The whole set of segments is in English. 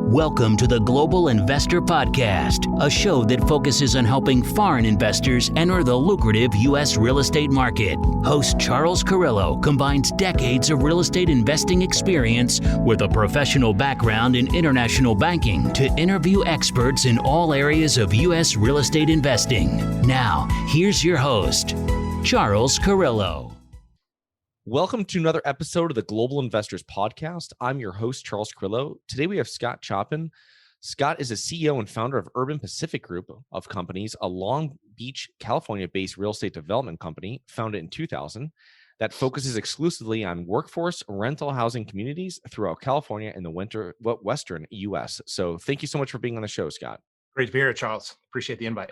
Welcome to the Global Investor Podcast, a show that focuses on helping foreign investors enter the lucrative U.S. real estate market. Host Charles Carillo combines decades of real estate investing experience with a professional background in international banking to interview experts in all areas of U.S. real estate investing. Now, here's your host, Charles Carillo. Welcome to another episode of the Global Investors Podcast. I'm your host, Charles Carillo. Today we have Scott Choppin. Scott is a CEO and founder of Urban Pacific Group of companies, a Long Beach, California-based real estate development company founded in 2000 that focuses exclusively on workforce rental housing communities throughout California and the Western U.S. So thank you so much for being on the show, Scott. Great to be here, Charles. Appreciate the invite.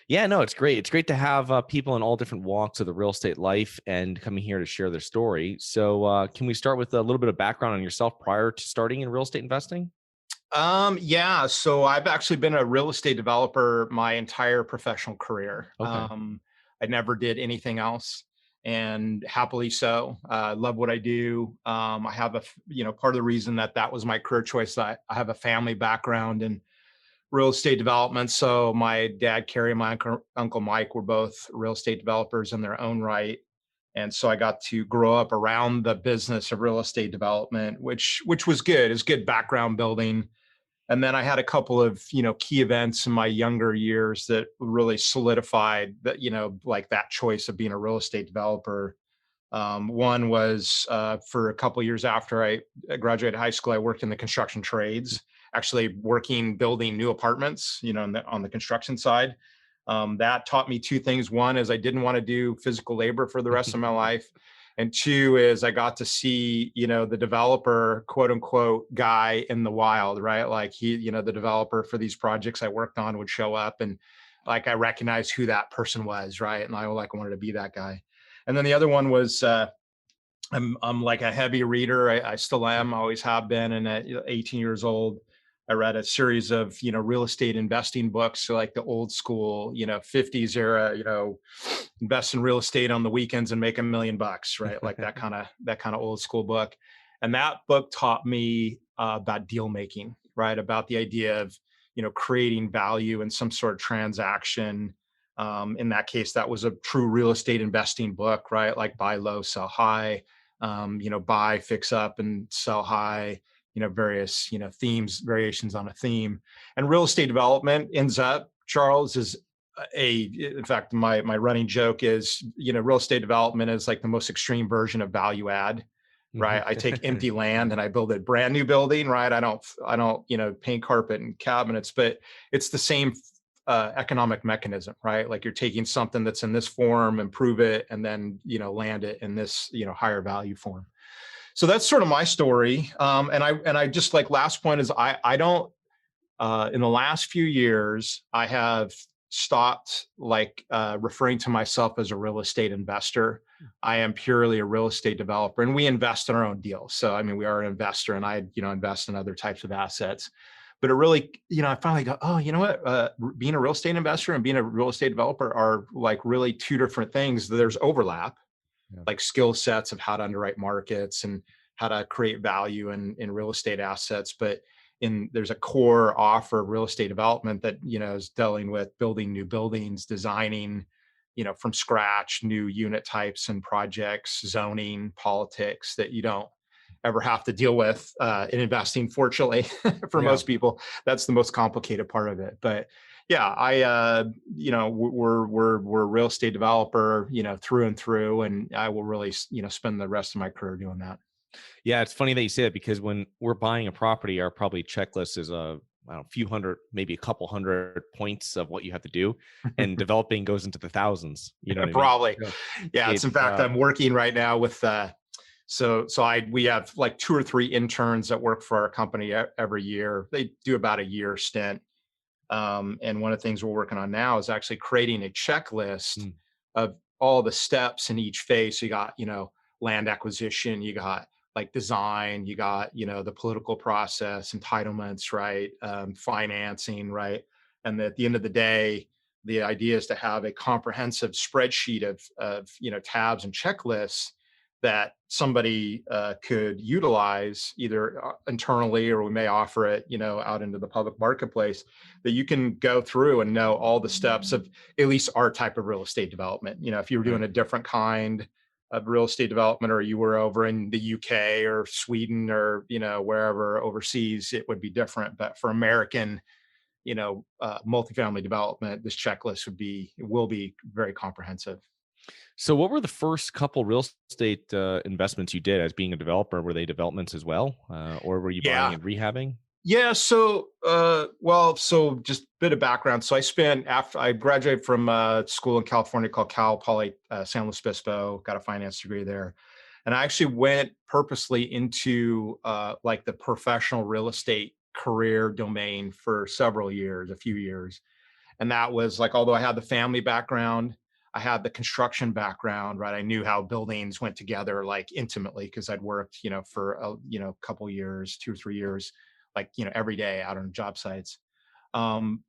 Yeah, no, it's great. It's great to have people in all different walks of the real estate life and coming here to share their story. So can we start with a little bit of background on yourself prior to starting in real estate investing? Yeah. So I've actually been a real estate developer my entire professional career. Okay. I never did anything else, and happily so. Love what I do. I have part of the reason that was my career choice. I have a family background in real estate development. So my dad, Carrie, and my uncle Mike were both real estate developers in their own right. And so I got to grow up around the business of real estate development, which was good. It's good background building. And then I had a couple of, key events in my younger years that really solidified that, like that choice of being a real estate developer. One was for a couple of years after I graduated high school, I worked in the construction trades, actually building new apartments, on the construction side. That taught me two things. One is I didn't want to do physical labor for the rest of my life. And two is I got to see, the developer, quote unquote, guy in the wild, right? Like the developer for these projects I worked on would show up and like I recognized who that person was, right? And I wanted to be that guy. And then the other one was I'm like a heavy reader. I still am, always have been. And at 18 years old, I read a series of, real estate investing books, so like the old school, 50s era, invest in real estate on the weekends and make $1 million, right? Like that kind of old school book. And that book taught me about deal making, right? About the idea of, creating value in some sort of transaction. In that case, that was a true real estate investing book, right? Like buy low, sell high, buy, fix up and sell high, various, themes, variations on a theme. And real estate development ends up, Charles, is in fact, my running joke is, real estate development is like the most extreme version of value add, right? I take empty land and I build a brand new building, right? I don't, paint carpet and cabinets, but it's the same economic mechanism, right? Like you're taking something that's in this form, improve it, and then, land it in this, higher value form. So that's sort of my story. And I just like last point is I don't, in the last few years, I have stopped referring to myself as a real estate investor. I am purely a real estate developer and we invest in our own deals. So, I mean, we are an investor and I, invest in other types of assets. But it really, I finally go, oh, you know what? Being a real estate investor and being a real estate developer are like really two different things. There's overlap, like skill sets of how to underwrite markets and how to create value in real estate assets. But there's a core offer of real estate development that, is dealing with building new buildings, designing, from scratch, new unit types and projects, zoning, politics that you don't ever have to deal with in investing, fortunately, for most people. That's the most complicated part of it. But yeah, we're a real estate developer, through and through, and I will really, spend the rest of my career doing that. Yeah, it's funny that you say that because when we're buying a property, our probably checklist is a few hundred, maybe a couple hundred points of what you have to do, and developing goes into the thousands. Probably. I mean? Yeah, it's in fact, I'm working right now with we have like 2 or 3 interns that work for our company every year. They do about a year stint. And one of the things we're working on now is actually creating a checklist of all the steps in each phase. So you got, land acquisition, you got like design, you got, the political process, entitlements, right? Financing, right? And at the end of the day, the idea is to have a comprehensive spreadsheet of tabs and checklists that somebody could utilize either internally, or we may offer it, out into the public marketplace, that you can go through and know all the steps of at least our type of real estate development. If you were doing Right. a different kind of real estate development, or you were over in the UK or Sweden, or, wherever overseas, it would be different. But for American, multifamily development, this checklist will be very comprehensive. So what were the first couple real estate investments you did as being a developer? Were they developments as well? Or were you buying Yeah. and rehabbing? Yeah. So, so just a bit of background. So after I graduated from school in California called Cal Poly San Luis Obispo, got a finance degree there. And I actually went purposely into like the professional real estate career domain for several years, a few years. And that was like, although I had the family background, I had the construction background, right? I knew how buildings went together like intimately, because I'd worked, for a couple years, 2 or 3 years, like, every day out on job sites. Um,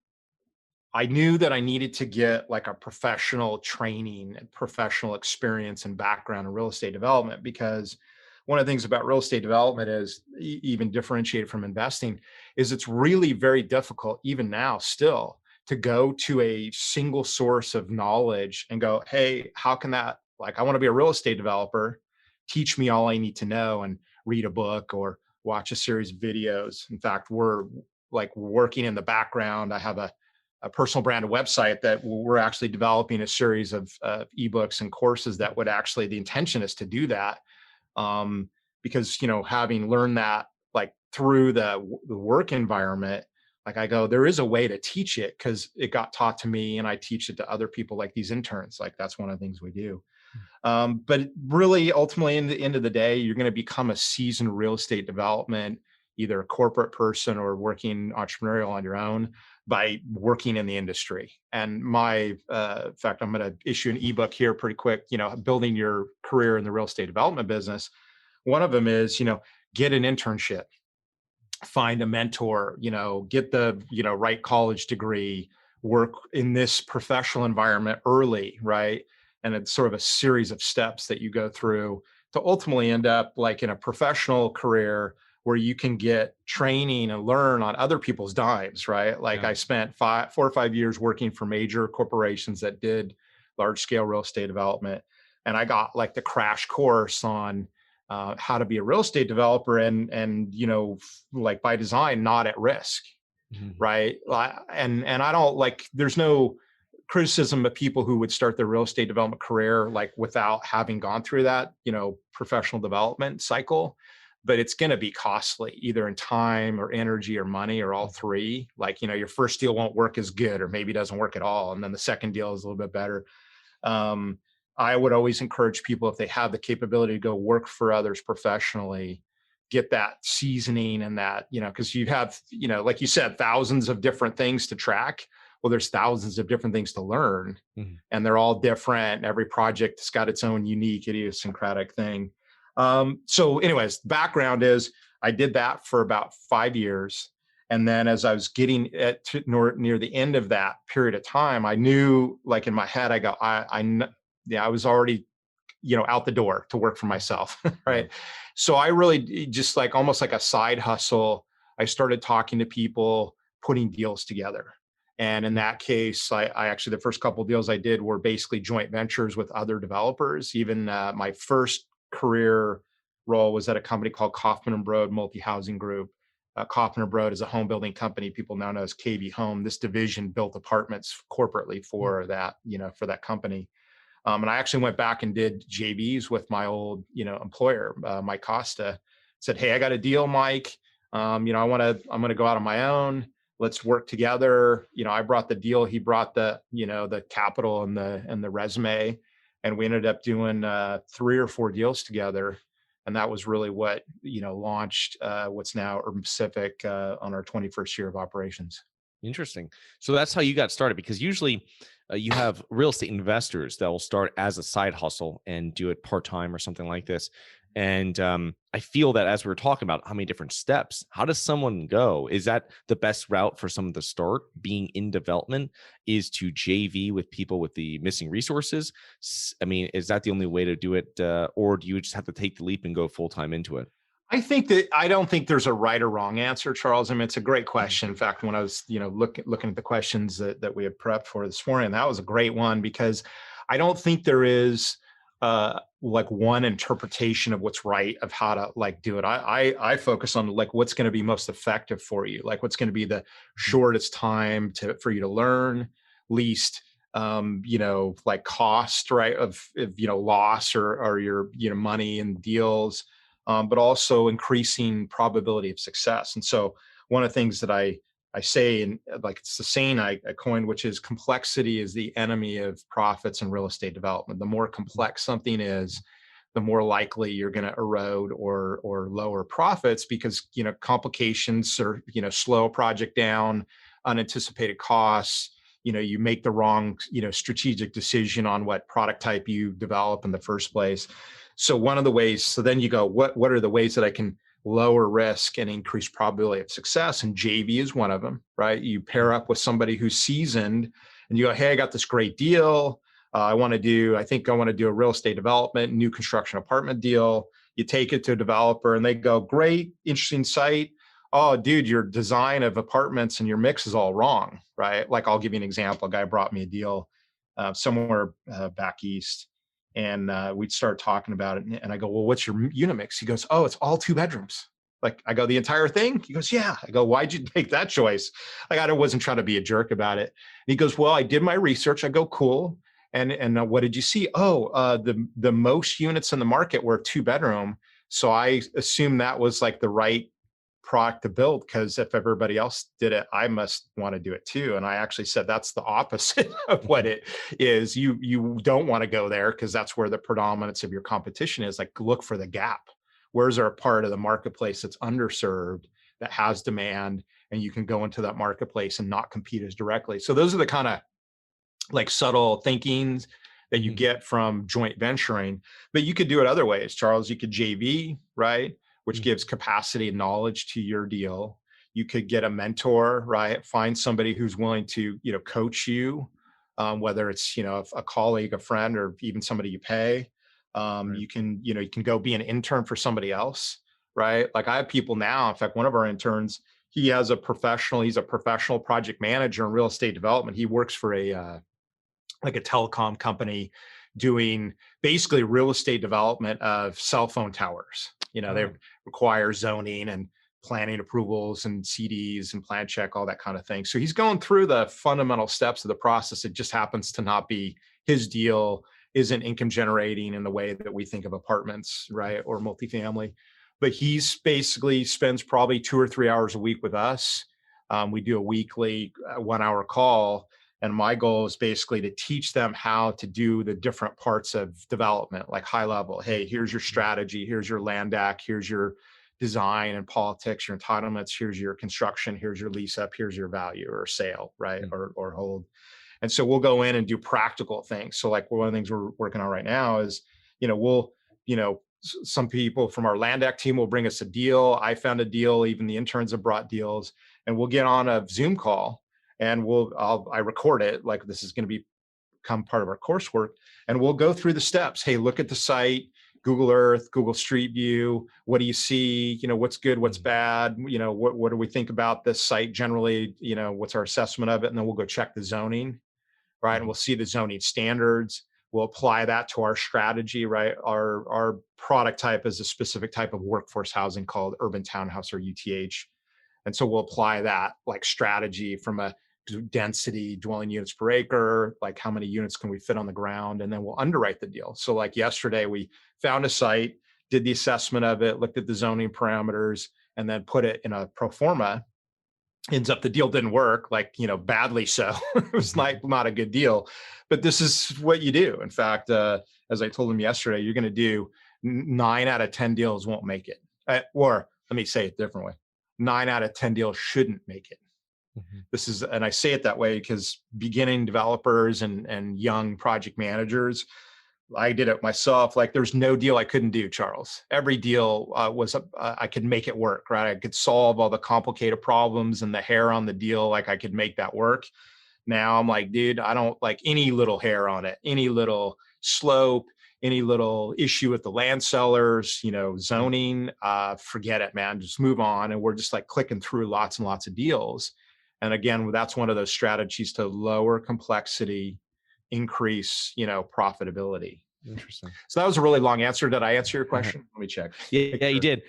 I knew that I needed to get like a professional training and professional experience and background in real estate development, because one of the things about real estate development is even differentiated from investing, is it's really very difficult even now still to go to a single source of knowledge and go, hey, how can that, like, I want to be a real estate developer, teach me all I need to know, and read a book or watch a series of videos. In fact, we're like working in the background. I have a personal branded website that we're actually developing a series of ebooks and courses that would actually, the intention is to do that. Because, having learned that like through the work environment, like I go, there is a way to teach it because it got taught to me and I teach it to other people, like these interns. Like that's one of the things we do. But really, ultimately, in the end of the day, you're going to become a seasoned real estate development, either a corporate person or working entrepreneurial on your own, by working in the industry. And in fact, I'm going to issue an ebook here pretty quick, building your career in the real estate development business. One of them is, get an internship, find a mentor, get the, right college degree, work in this professional environment early, right? And it's sort of a series of steps that you go through to ultimately end up like in a professional career where you can get training and learn on other people's dimes, right? Like Yeah. I spent 4 or 5 years working for major corporations that did large scale real estate development. And I got like the crash course on how to be a real estate developer, and like by design, not at risk, Mhm. right? And I don't like, there's no criticism of people who would start their real estate development career like without having gone through that, professional development cycle. But it's going to be costly, either in time or energy or money or all three. Like, your first deal won't work as good, or maybe doesn't work at all, and then the second deal is a little bit better. um, I would always encourage people, if they have the capability to go work for others professionally, get that seasoning and that, because you have, like you said, thousands of different things to track. Well, there's thousands of different things to learn, Mhm. and they're all different. Every project's got its own unique, idiosyncratic thing. So, anyways, background is I did that for about 5 years. And then as I was getting near the end of that period of time, I knew, like in my head, I go, yeah, I was already, out the door to work for myself. Yeah. Right. So I really just like almost like a side hustle. I started talking to people, putting deals together. And in that case, I actually, the first couple of deals I did were basically joint ventures with other developers. Even my first career role was at a company called Kaufman and Broad Multi-Housing Group. Kaufman and Broad is a home building company people now know as KB Home. This division built apartments corporately for that, for that company. And I actually went back and did JVs with my old, employer, Mike Costa. Said, "Hey, I got a deal, Mike. I'm going to go out on my own. Let's work together." I brought the deal. He brought the capital and the resume, and we ended up doing 3 or 4 deals together. And that was really what, launched what's now Urban Pacific on our 21st year of operations. Interesting. So that's how you got started, because usually you have real estate investors that will start as a side hustle and do it part time or something like this. And I feel that as we were talking about how many different steps, how does someone go? Is that the best route for someone to start being in development, is to JV with people with the missing resources? I mean, is that the only way to do it? Or do you just have to take the leap and go full time into it? I don't think there's a right or wrong answer, Charles. I mean, it's a great Mhm. question. In fact, when I was, looking at the questions that we had prepped for this morning, that was a great one because I don't think there is like one interpretation of what's right of how to like do it. I focus on like what's going to be most effective for you, like what's going to be the shortest time for you to learn, least like cost, right, of loss or your money and deals, but also increasing probability of success. And so one of the things that I say, and like it's the saying I coined, which is complexity is the enemy of profits in real estate development. The more complex something is, the more likely you're going to erode or lower profits because complications or slow a project down, unanticipated costs. You make the wrong strategic decision on what product type you develop in the first place. So one of the ways, so then you go, what are the ways that I can lower risk and increase probability of success? And JV is one of them, right? You pair up with somebody who's seasoned and you go, hey, I got this great deal. I think I want to do a real estate development, new construction apartment deal. You take it to a developer and they go, great, interesting site. Oh, dude, your design of apartments and your mix is all wrong, right? Like I'll give you an example. A guy brought me a deal somewhere back east, and we'd start talking about it. And I go, well, what's your unit mix? He goes, oh, it's all 2 bedrooms. Like I go, the entire thing? He goes, yeah. I go, why'd you make that choice? Like I wasn't trying to be a jerk about it. And he goes, well, I did my research. I go, cool. And what did you see? Oh, the most units in the market were 2 bedroom. So I assumed that was like the right product to build because if everybody else did it, I must want to do it too. And I actually said that's the opposite of what it is. You don't want to go there because that's where the predominance of your competition is. Like look for the gap. Where's our part of the marketplace that's underserved, that has demand, and you can go into that marketplace and not compete as directly. So those are the kind of like subtle thinkings that you get from joint venturing, but you could do it other ways, Charles. You could JV, right? Which gives capacity and knowledge to your deal. You could get a mentor, right? Find somebody who's willing to, coach you, whether it's, a colleague, a friend, or even somebody you pay. Right. You can go be an intern for somebody else, right? Like I have people now, in fact, one of our interns, he's a professional project manager in real estate development. He works for like a telecom company doing basically real estate development of cell phone towers. They require zoning and planning approvals and CDs and plan check, all that kind of thing. So he's going through the fundamental steps of the process. It just happens to not be his deal, isn't income generating in the way that we think of apartments, right? Or multifamily. But he's basically spends probably 2 or 3 hours a week with us. We do a weekly 1 hour call. And my goal is basically to teach them how to do the different parts of development, like high level. Hey, here's your strategy. Here's your land act. Here's your design and politics, your entitlements. Here's your construction. Here's your lease up. Here's your value or sale, right? Or hold. And so we'll go in and do practical things. So like one of the things we're working on right now is, some people from our land act team will bring us a deal. I found a deal. Even the interns have brought deals, and we'll get on a Zoom call and I record it, like this is going to become part of our coursework, and we'll go through the steps. Hey, look at the site, Google Earth, Google Street View. What do you see? What's good, what's bad? What do we think about this site generally? What's our assessment of it? And then we'll go check the zoning, right? And we'll see the zoning standards. We'll apply that to our strategy, right? Our product type is a specific type of workforce housing called urban townhouse or UTH. And so we'll apply that like strategy from a density, dwelling units per acre, like how many units can we fit on the ground, and then we'll underwrite the deal. So like yesterday, we found a site, did the assessment of it, looked at the zoning parameters, and then put it in a pro forma. Ends up the deal didn't work, like, badly so. It was not a good deal, but this is what you do. In fact, as I told him yesterday, you're going to do 9 out of 10 deals won't make it. Or let me say it a different way. 9 out of 10 deals shouldn't make it. And I say it that way because beginning developers and young project managers, I did it myself. Like there's no deal I couldn't do, Charles. Every deal I could make it work, right? I could solve all the complicated problems and the hair on the deal. Like I could make that work. Now I'm like, dude, I don't like any little hair on it, any little slope, any little issue with the land sellers, zoning, forget it, man, just move on. And we're just like clicking through lots and lots of deals. And again, that's one of those strategies to lower complexity, increase, profitability. Interesting. So that was a really long answer. Did I answer your question? Let me check. Yeah, you did.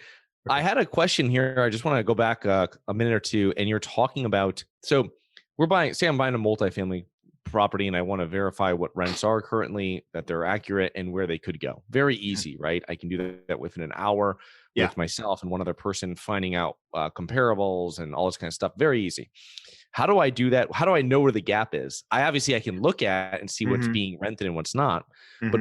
I had a question here. I just want to go back a minute or two. And you're talking about, so I'm buying a multifamily property and I want to verify what rents are currently, that they're accurate and where they could go. Very easy, right? I can do that within an hour with myself and one other person, finding out comparables and all this kind of stuff. Very easy. How do I do that? How do I know where the gap is? I can look at and see what's being rented and what's not, but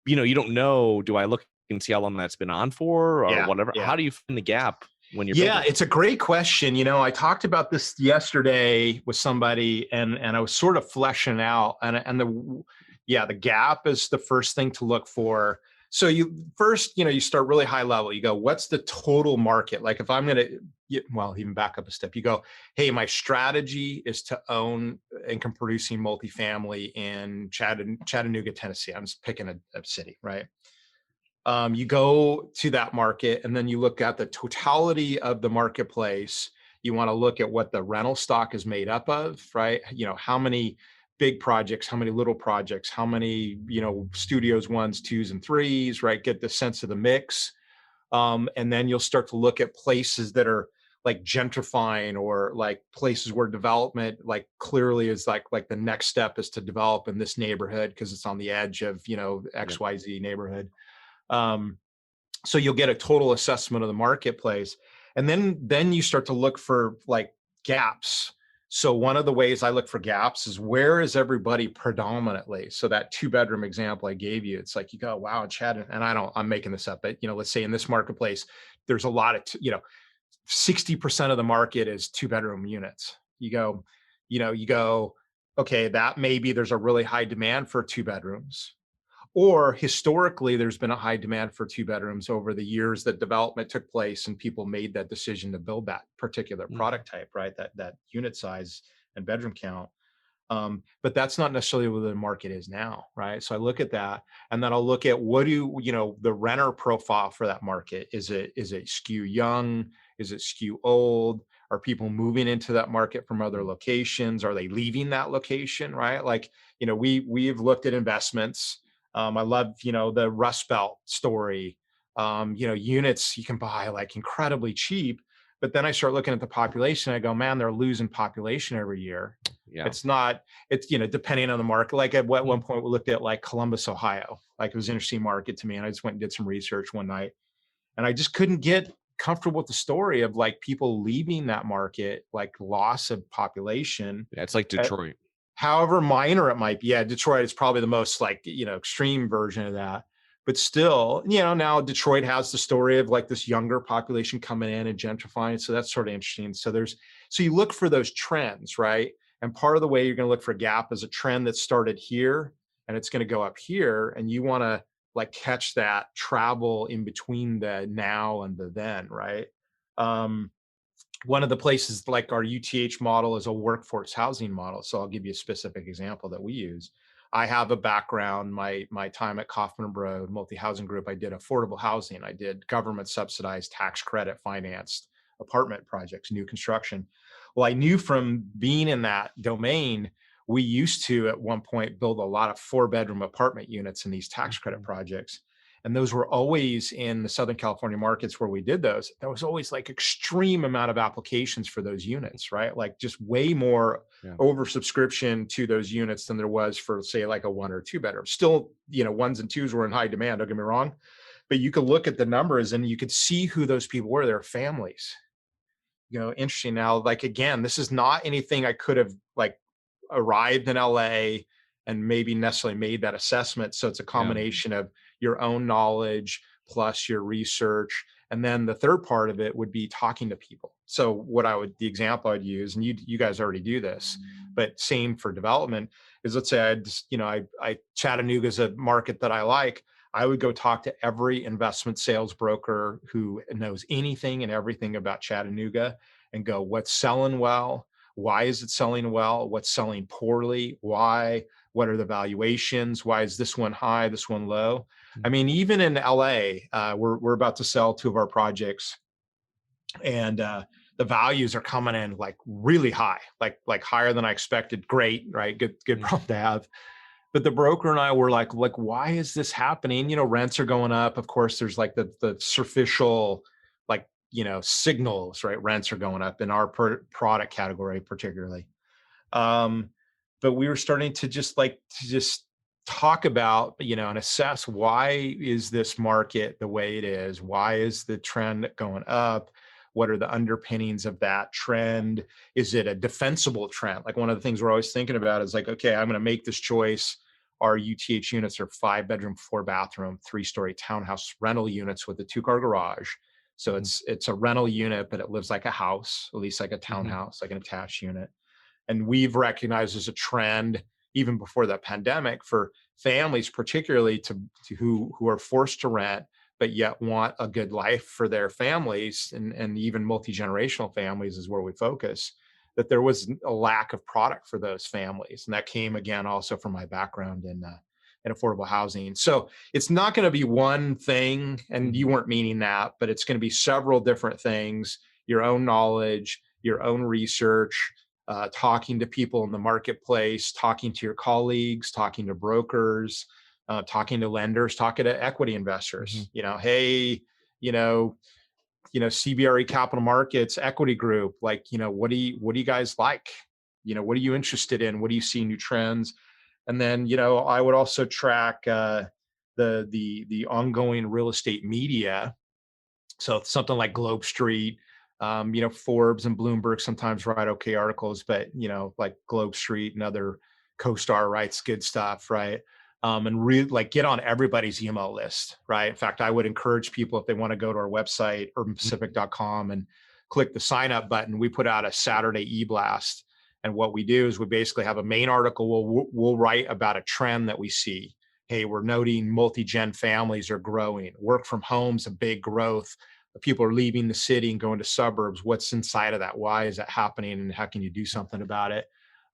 you don't know. Do I look and see how long that's been on for or whatever? How do you find the gap when you're building? It's a great question. I talked about this yesterday with somebody and I was sort of fleshing out and the gap is the first thing to look for. So you start really high level. You go, what's the total market? Like if I'm going to, even back up a step, you go, hey, my strategy is to own income producing multifamily in Chattanooga, Tennessee. I'm just picking a city, right? You go to that market and then you look at the totality of the marketplace. You want to look at what the rental stock is made up of, right? How many big projects, how many little projects, how many, studios, 1s, 2s, and 3s, right? Get the sense of the mix. And then you'll start to look at places that are like gentrifying or like places where development like clearly is like the next step is to develop in this neighborhood because it's on the edge of, XYZ neighborhood. So you'll get a total assessment of the marketplace. And then you start to look for like gaps. So one of the ways I look for gaps is where is everybody predominantly? So that 2-bedroom example I gave you, it's like you go, wow, Chad, and I'm making this up, but let's say in this marketplace, there's a lot of, 60% of the market is 2-bedroom units. You go, okay, that maybe there's a really high demand for 2 bedrooms. Or historically, there's been a high demand for 2 bedrooms over the years that development took place and people made that decision to build that particular product type, right? That unit size and bedroom count. But that's not necessarily where the market is now, right? So I look at that and then I'll look at the renter profile for that market. Is it skew young? Is it skew old? Are people moving into that market from other locations? Are they leaving that location, right? Like, we've looked at investments. I love, the Rust Belt story. Units you can buy like incredibly cheap, but then I start looking at the population. I go, man, they're losing population every year. Yeah. It's depending on the market. Like at one point we looked at like Columbus, Ohio. Like it was an interesting market to me. And I just went and did some research one night and I just couldn't get comfortable with the story of like people leaving that market, like loss of population. Yeah, it's like Detroit. However minor it might be. Yeah, Detroit is probably the most like, extreme version of that. But still, now Detroit has the story of like this younger population coming in and gentrifying. So that's sort of interesting. So you look for those trends, right? And part of the way you're going to look for a gap is a trend that started here and it's going to go up here. And you want to like catch that travel in between the now and the then, right? One of the places like our UTH model is a workforce housing model. So I'll give you a specific example that we use. I have a background, my time at Kaufman & Broad multi-housing group, I did affordable housing. I did government subsidized tax credit financed apartment projects, new construction. Well, I knew from being in that domain, we used to at one point build a lot of 4-bedroom apartment units in these tax credit projects. And those were always in the Southern California markets where we did those. There was always like extreme amount of applications for those units, right? Like just way more oversubscription to those units than there was for, say, like a 1 or 2 bedroom. Still, 1s and 2s were in high demand, don't get me wrong. But you could look at the numbers and you could see who those people were. They're families. Interesting. Now, like, again, this is not anything I could have like arrived in LA and maybe necessarily made that assessment. So it's a combination of your own knowledge plus your research. And then the third part of it would be talking to people. So the example I'd use, and you guys already do this, but same for development is, let's say I Chattanooga's a market that I like. I would go talk to every investment sales broker who knows anything and everything about Chattanooga and go, what's selling well? Why is it selling well? What's selling poorly? Why? What are the valuations? Why is this one high, this one low? I mean, even in LA, we're about to sell 2 of our projects, and the values are coming in like really high, like higher than I expected. Great, right? Good problem to have. But the broker and I were like, why is this happening? Rents are going up. Of course, there's like the superficial, like, signals, right? Rents are going up in our product category, particularly. But we were starting to just talk about, and assess, why is this market the way it is? Why is the trend going up? What are the underpinnings of that trend? Is it a defensible trend? Like, one of the things we're always thinking about is like, okay, I'm going to make this choice. Our UTH units are 5-bedroom, 4-bathroom, 3-story townhouse rental units with a 2-car garage. So it's a rental unit, but it lives like a house, at least like a townhouse, like an attached unit. And we've recognized as a trend, even before the pandemic, for families, particularly to who are forced to rent, but yet want a good life for their families, and even multi-generational families is where we focus, that there was a lack of product for those families. And that came, again, also from my background in affordable housing. So it's not going to be one thing, and you weren't meaning that, but it's going to be several different things: your own knowledge, your own research, talking to people in the marketplace, talking to your colleagues, talking to brokers, talking to lenders, talking to equity investors. Hey, CBRE Capital Markets Equity Group, like, what do you guys like? What are you interested in? What do you see new trends? And then, I would also track the ongoing real estate media. So something like Globe Street, Forbes and Bloomberg sometimes write okay articles, but, like Globe Street and other CoStar writes good stuff, right? And get on everybody's email list, right? In fact, I would encourage people, if they want to go to our website, urbanpacific.com, and click the sign up button. We put out a Saturday e-blast. And what we do is we basically have a main article. We'll write about a trend that we see. Hey, we're noting multi-gen families are growing. Work from home's a big growth. People are leaving the city and going to suburbs. What's inside of that? Why is that happening? And how can you do something about it?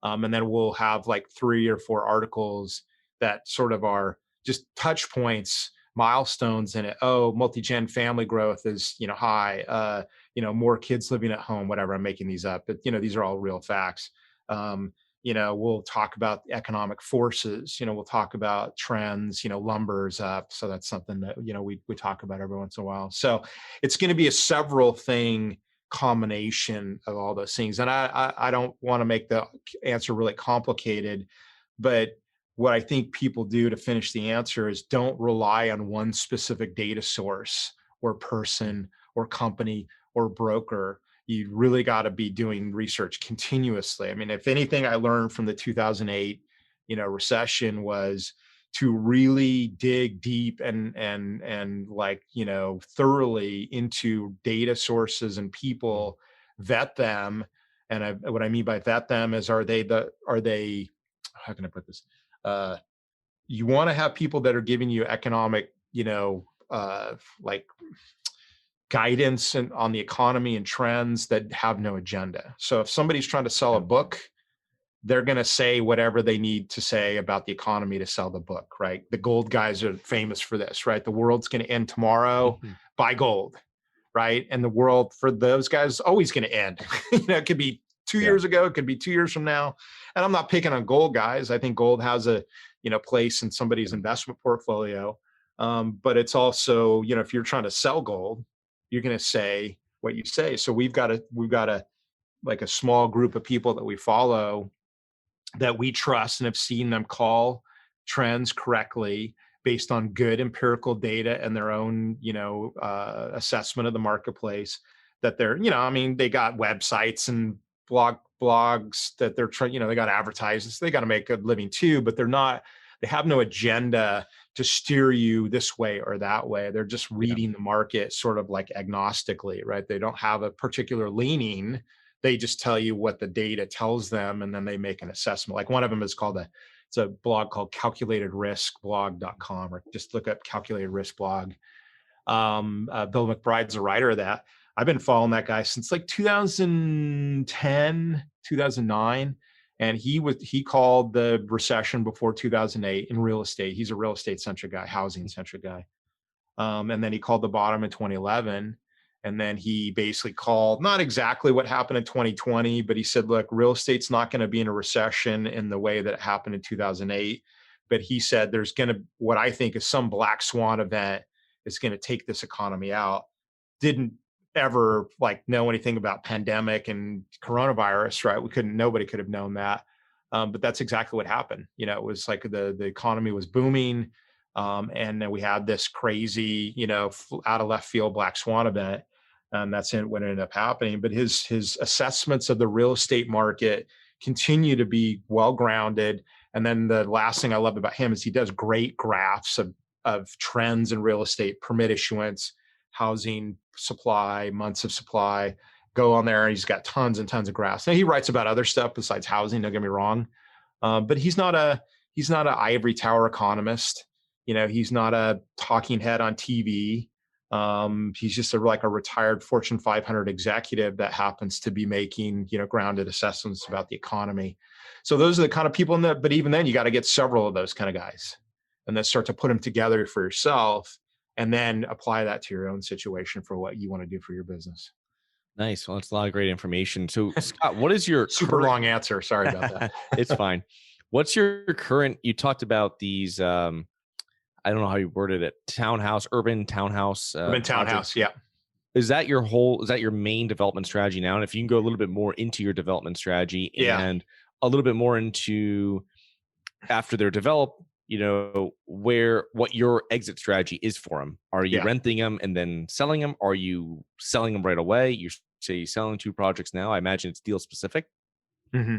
And then we'll have like 3 or 4 articles that sort of are just touch points, milestones in it. Oh, multi-gen family growth is, high. More kids living at home, whatever. I'm making these up, but these are all real facts. We'll talk about economic forces. We'll talk about trends. Lumber's up, so that's something that we talk about every once in a while. So it's going to be a several thing combination of all those things. And I don't want to make the answer really complicated, but what I think people do to finish the answer is don't rely on one specific data source or person or company or broker. You really got to be doing research continuously. I mean, if anything I learned from the 2008, recession was to really dig deep and thoroughly into data sources and people, vet them. And what I mean by vet them is, how can I put this? You want to have people that are giving you economic, guidance on the economy and trends, that have no agenda. So if somebody's trying to sell a book, they're going to say whatever they need to say about the economy to sell the book, right? The gold guys are famous for this, right? The world's going to end tomorrow, buy gold, right? And the world for those guys is always going to end. It could be 2 years ago, it could be 2 years from now. And I'm not picking on gold guys. I think gold has a, place in somebody's investment portfolio. But it's also, if you're trying to sell gold, you're going to say what you say. So we've got a like a small group of people that we follow, that we trust and have seen them call trends correctly based on good empirical data and their own, assessment of the marketplace. That they're, they got websites and blogs that they're trying, they got advertisements, they got to make a living too, but they have no agenda to steer you this way or that way. They're just reading the market sort of like agnostically, right? They don't have a particular leaning. They just tell you what the data tells them, and then they make an assessment. Like one of them is called it's a blog called calculatedriskblog.com, or just look up calculated risk blog. Bill McBride's a writer of that. I've been following that guy since like 2010, 2009. And he called the recession before 2008 in real estate. He's a real estate centric guy, housing centric guy. And then he called the bottom in 2011. And then he basically called not exactly what happened in 2020, but he said, look, real estate's not going to be in a recession in the way that it happened in 2008. But he said there's going to, what I think is some black swan event is going to take this economy out. Didn't ever like know anything about pandemic and coronavirus, right? Nobody could have known that. But that's exactly what happened. You know, it was like the economy was booming. And then we had this crazy, out of left field black swan event. That's what ended up happening. But his assessments of the real estate market continue to be well grounded. And then the last thing I love about him is he does great graphs of trends in real estate, permit issuance, housing supply, months of supply. Go on there, and he's got tons and tons of graphs. Now he writes about other stuff besides housing. Don't get me wrong, but he's not an ivory tower economist. He's not a talking head on TV. He's just like a retired Fortune 500 executive that happens to be making, grounded assessments about the economy. So those are the kind of people but even then you got to get several of those kind of guys and then start to put them together for yourself and then apply that to your own situation for what you want to do for your business. Nice. Well, that's a lot of great information. So Scott, what is your super long answer? Sorry about that. It's fine. What's your current, you talked about these, I don't know how you worded it, urban townhouse. Urban townhouse, yeah. Is that your main development strategy now? And if you can go a little bit more into your development strategy and a little bit more into after they're developed, what your exit strategy is for them. Are you renting them and then selling them? Are you selling them right away? You say you're selling 2 projects now. I imagine it's deal specific. Mm-hmm.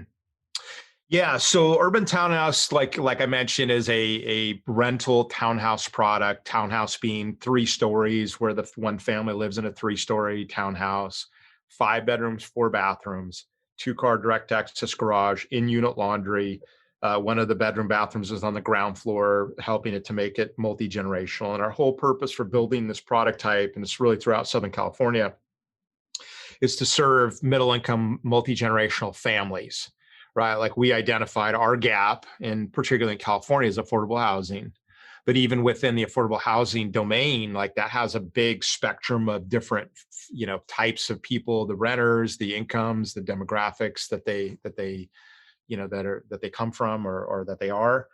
Yeah. So urban townhouse, like I mentioned, is a rental townhouse product. Townhouse being 3 stories where the one family lives in a 3-story townhouse, 5 bedrooms, 4 bathrooms, 2-car direct access garage, in-unit laundry. One of the bedroom bathrooms is on the ground floor, helping it to make it multi-generational. And our whole purpose for building this product type, and it's really throughout Southern California, is to serve middle-income, multi-generational families. Right, like we identified our gap, and particularly in California, is affordable housing. But even within the affordable housing domain, like that has a big spectrum of different, types of people: the renters, the incomes, the demographics that they come from or that they are.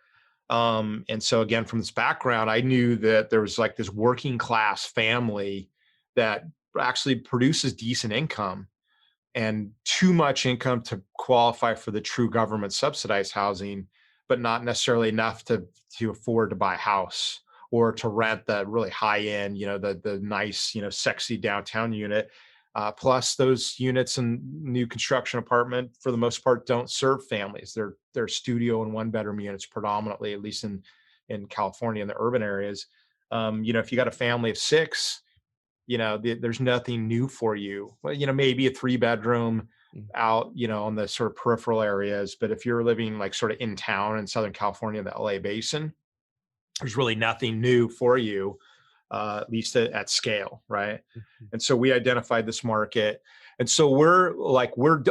And so again, from this background, I knew that there was like this working class family that actually produces decent income, and too much income to qualify for the true government subsidized housing, but not necessarily enough to afford to buy a house or to rent the really high end, the nice, sexy downtown unit. Plus those units in new construction apartment, for the most part, don't serve families. They're studio and 1-bedroom units predominantly, at least in California, in the urban areas. If you got a family of 6, there's nothing new for you. Well, maybe a 3-bedroom out, on the sort of peripheral areas. But if you're living like sort of in town in Southern California, the LA basin, there's really nothing new for you, at least at scale, right? Mm-hmm. And so we identified this market. And so we're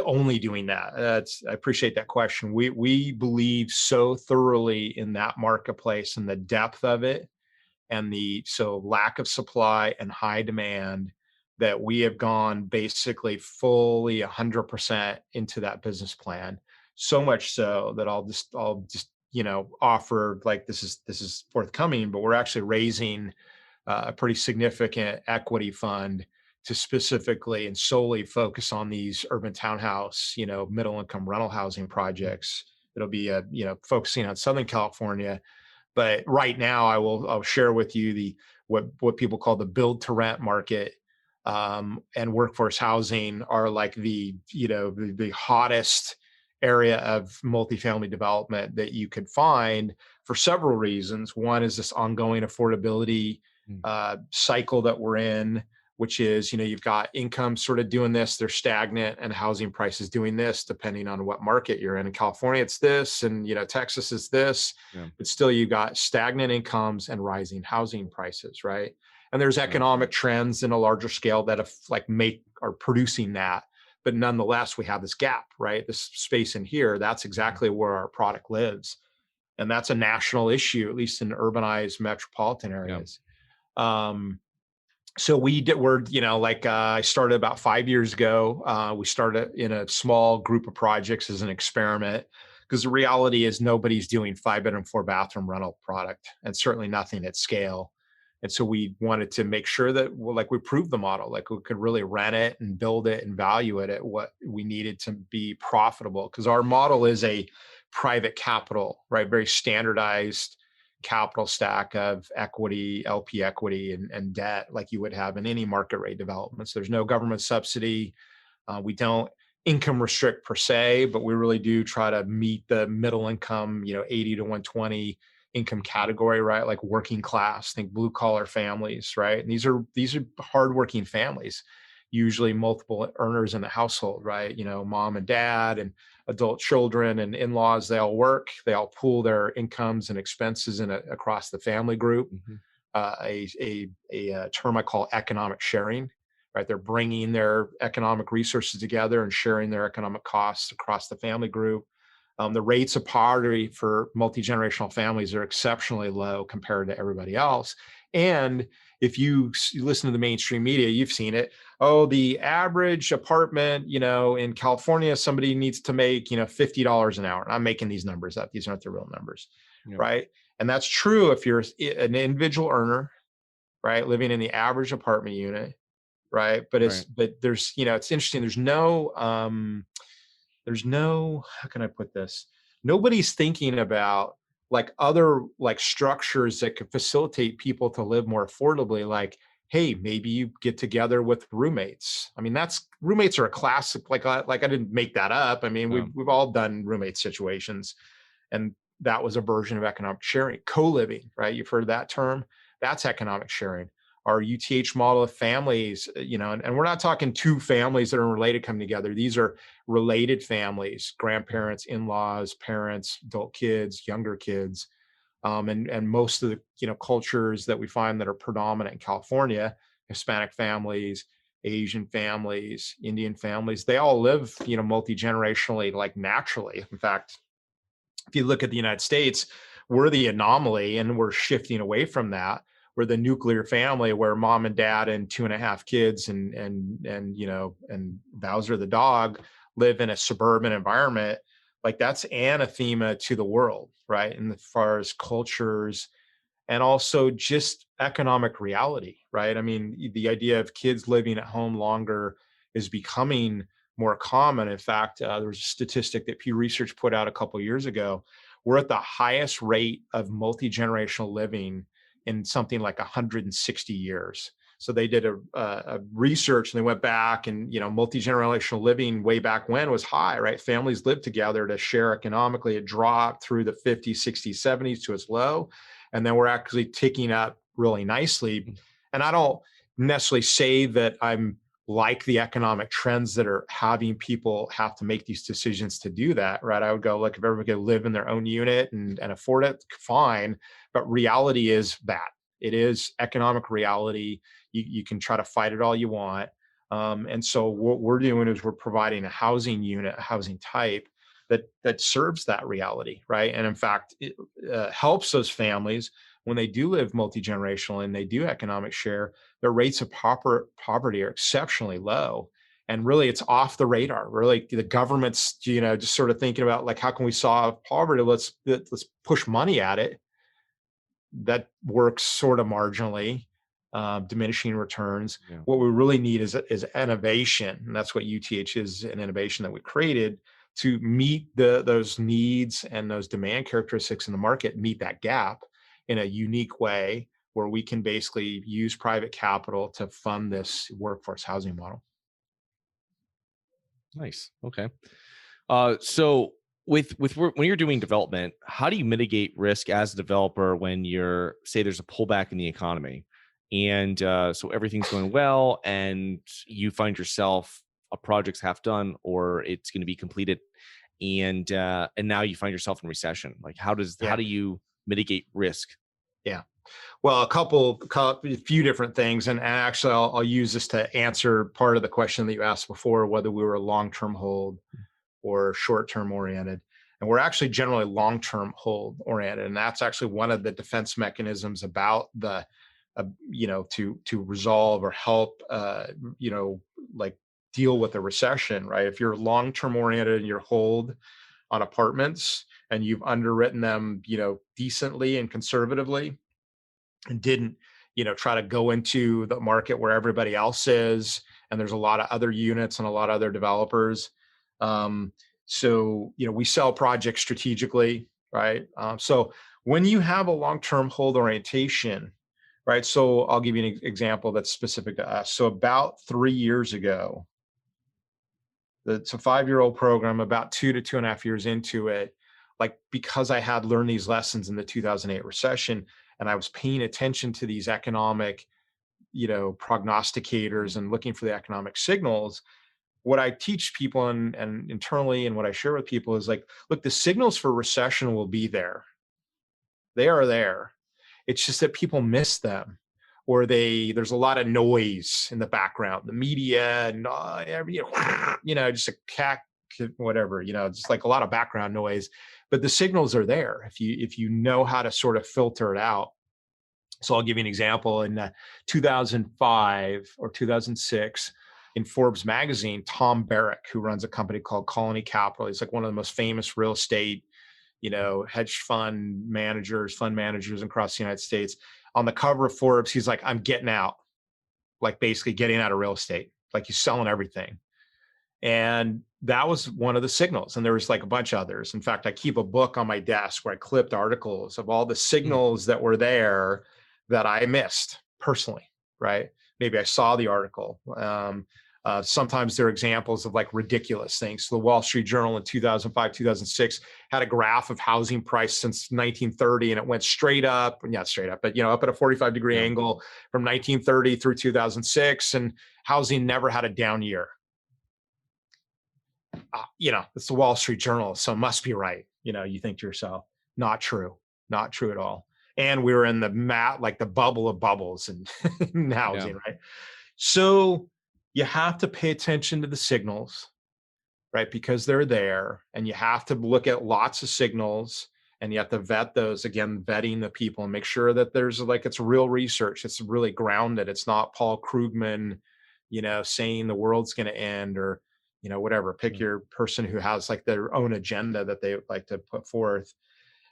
only doing that. I appreciate that question. We believe so thoroughly in that marketplace and the depth of it, and so lack of supply and high demand, that we have gone basically fully 100% into that business plan. So much so that I'll just offer, like, this is forthcoming, but we're actually raising a pretty significant equity fund to specifically and solely focus on these urban townhouse, middle income rental housing projects. It'll be focusing on Southern California. But right now, I'll share with you what people call the build to rent market, and workforce housing are like the hottest area of multifamily development that you could find for several reasons. One is this ongoing affordability cycle that we're in, which is, you've got income sort of doing this, they're stagnant, and housing prices doing this, depending on what market you're in. In California, it's this, and Texas is this, but still you've got stagnant incomes and rising housing prices, right? And there's economic trends in a larger scale that are producing that. But nonetheless, we have this gap, right? This space in here, that's exactly where our product lives. And that's a national issue, at least in urbanized metropolitan areas. So I started about 5 years ago. We started in a small group of projects as an experiment, because the reality is nobody's doing 5-bedroom, 4-bathroom rental product, and certainly nothing at scale. And so we wanted to make sure that we proved the model, we could really rent it and build it and value it at what we needed to be profitable. Because our model is a private capital, right? Very standardized capital stack of equity, LP equity, and debt, like you would have in any market rate developments. There's no government subsidy. We don't income restrict per se, but we really do try to meet the middle income, 80 to 120 income category, right? Like working class, think blue collar families, right? And these are hardworking families, usually multiple earners in the household, right? Mom and dad and adult children and in-laws, they all work, they all pool their incomes and expenses across the family group. A term I call economic sharing, right? They're bringing their economic resources together and sharing their economic costs across the family group. The rates of poverty for multi-generational families are exceptionally low compared to everybody else. And if you listen to the mainstream media, you've seen it. Oh, the average apartment, in California, somebody needs to make, $50 an hour. And I'm making these numbers up. These aren't the real numbers, right? And that's true if you're an individual earner, right, living in the average apartment unit, right? But there's, it's interesting. There's no, how can I put this? Nobody's thinking about other structures that could facilitate people to live more affordably. Like, hey, maybe you get together with roommates. I mean, roommates are a classic, I didn't make that up. I mean, we've all done roommate situations, and that was a version of economic sharing. Co-living, right? You've heard that term. That's economic sharing. Our UTH model of families, and we're not talking two families that are related coming together. These are related families, grandparents, in-laws, parents, adult kids, younger kids. And most of the, cultures that we find that are predominant in California, Hispanic families, Asian families, Indian families, they all live, multi-generationally, naturally. In fact, if you look at the United States, we're the anomaly, and we're shifting away from that. We're the nuclear family where mom and dad and 2.5 kids and Bowser the dog live in a suburban environment. That's anathema to the world, right? And as far as cultures and also just economic reality, right? I mean, the idea of kids living at home longer is becoming more common. In fact, there was a statistic that Pew Research put out a couple of years ago. We're at the highest rate of multi-generational living in something like 160 years. So they did a research, and they went back, and multi-generational living way back when was high, right? Families lived together to share economically. It dropped through the 50s, 60s, 70s to its low, and then we're actually ticking up really nicely. And I don't necessarily say that I'm like the economic trends that are having people have to make these decisions to do that, right? I would go, look, if everybody could live in their own unit and afford it, fine. But reality is that it is economic reality. You can try to fight it all you want. And so what we're doing is we're providing a housing unit, a housing type that serves that reality, right? And in fact, it helps those families when they do live multi-generational and they do economic share. Their rates of poverty are exceptionally low. And really, it's off the radar. Really, the government's, just sort of thinking about how can we solve poverty? Let's push money at it. That works sort of marginally, diminishing returns. Yeah. What we really need is innovation. And that's what UTH is, an innovation that we created to meet those needs and those demand characteristics in the market, meet that gap in a unique way where we can basically use private capital to fund this workforce housing model. Nice. Okay. So with when you're doing development, how do you mitigate risk as a developer when say there's a pullback in the economy? And so everything's going well, and you find yourself a project's half done or it's going to be completed, and now you find yourself in recession. Like how Yeah. do you mitigate risk? Yeah. Well, a few different things. And actually, I'll use this to answer part of the question that you asked before, whether we were long-term hold or short-term oriented. And we're actually generally long-term hold oriented. And that's actually one of the defense mechanisms about the, to resolve or help, like deal with a recession, right? If you're long-term oriented and you're hold on apartments and you've underwritten them, decently and conservatively, and didn't try to go into the market where everybody else is, and there's a lot of other units and a lot of other developers. So we sell projects strategically, right? So when you have a long-term hold orientation, right? So I'll give you an example that's specific to us. So about 3 years ago, it's a 5-year-old program, about 2 to 2.5 years into it, like because I had learned these lessons in the 2008 recession, and I was paying attention to these economic, prognosticators and looking for the economic signals. What I teach people and internally, and what I share with people is like, look, the signals for recession will be there. They are there. It's just that people miss them, or there's a lot of noise in the background, the media and just a cat, whatever, just like a lot of background noise, but the signals are there if you know how to sort of filter it out. So I'll give you an example. In 2005 or 2006, in Forbes magazine, Tom Barrack, who runs a company called Colony Capital, he's like one of the most famous real estate, hedge fund managers across the United States. On the cover of Forbes, he's like, I'm getting out, like basically getting out of real estate, like he's selling everything. And that was one of the signals. And there was like a bunch of others. In fact, I keep a book on my desk where I clipped articles of all the signals that were there that I missed personally, right? Maybe I saw the article. Sometimes they're examples of like ridiculous things. So the Wall Street Journal in 2005, 2006 had a graph of housing price since 1930, and it went straight up, not straight up, but up at a 45-degree angle from 1930 through 2006, and housing never had a down year. It's the Wall Street Journal, so it must be right. You think to yourself, not true at all. And we were in the bubble of bubbles in housing, right? So you have to pay attention to the signals, right? Because they're there, and you have to look at lots of signals, and you have to vet those, again, vetting the people and make sure that there's it's real research. It's really grounded. It's not Paul Krugman, saying the world's going to end, or, whatever. Pick your person who has like their own agenda that they like to put forth.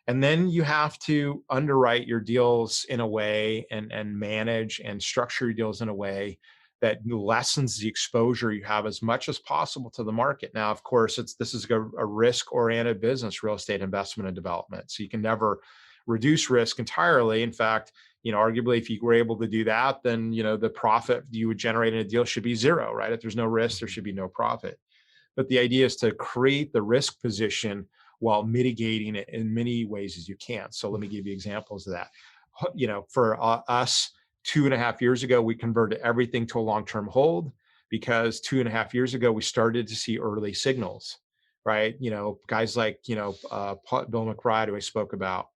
And then you have to underwrite your deals in a way and manage and structure your deals in a way that lessens the exposure you have as much as possible to the market. Now, of course, this is a risk-oriented business, real estate investment and development. So you can never reduce risk entirely. In fact, arguably, if you were able to do that, then, the profit you would generate in a deal should be zero, right? If there's no risk, there should be no profit. But the idea is to create the risk position while mitigating it in many ways as you can. So let me give you examples of that. For us, 2.5 years ago, we converted everything to a long-term hold, because 2.5 years ago, we started to see early signals, right? Guys like, Bill McBride, who I spoke about,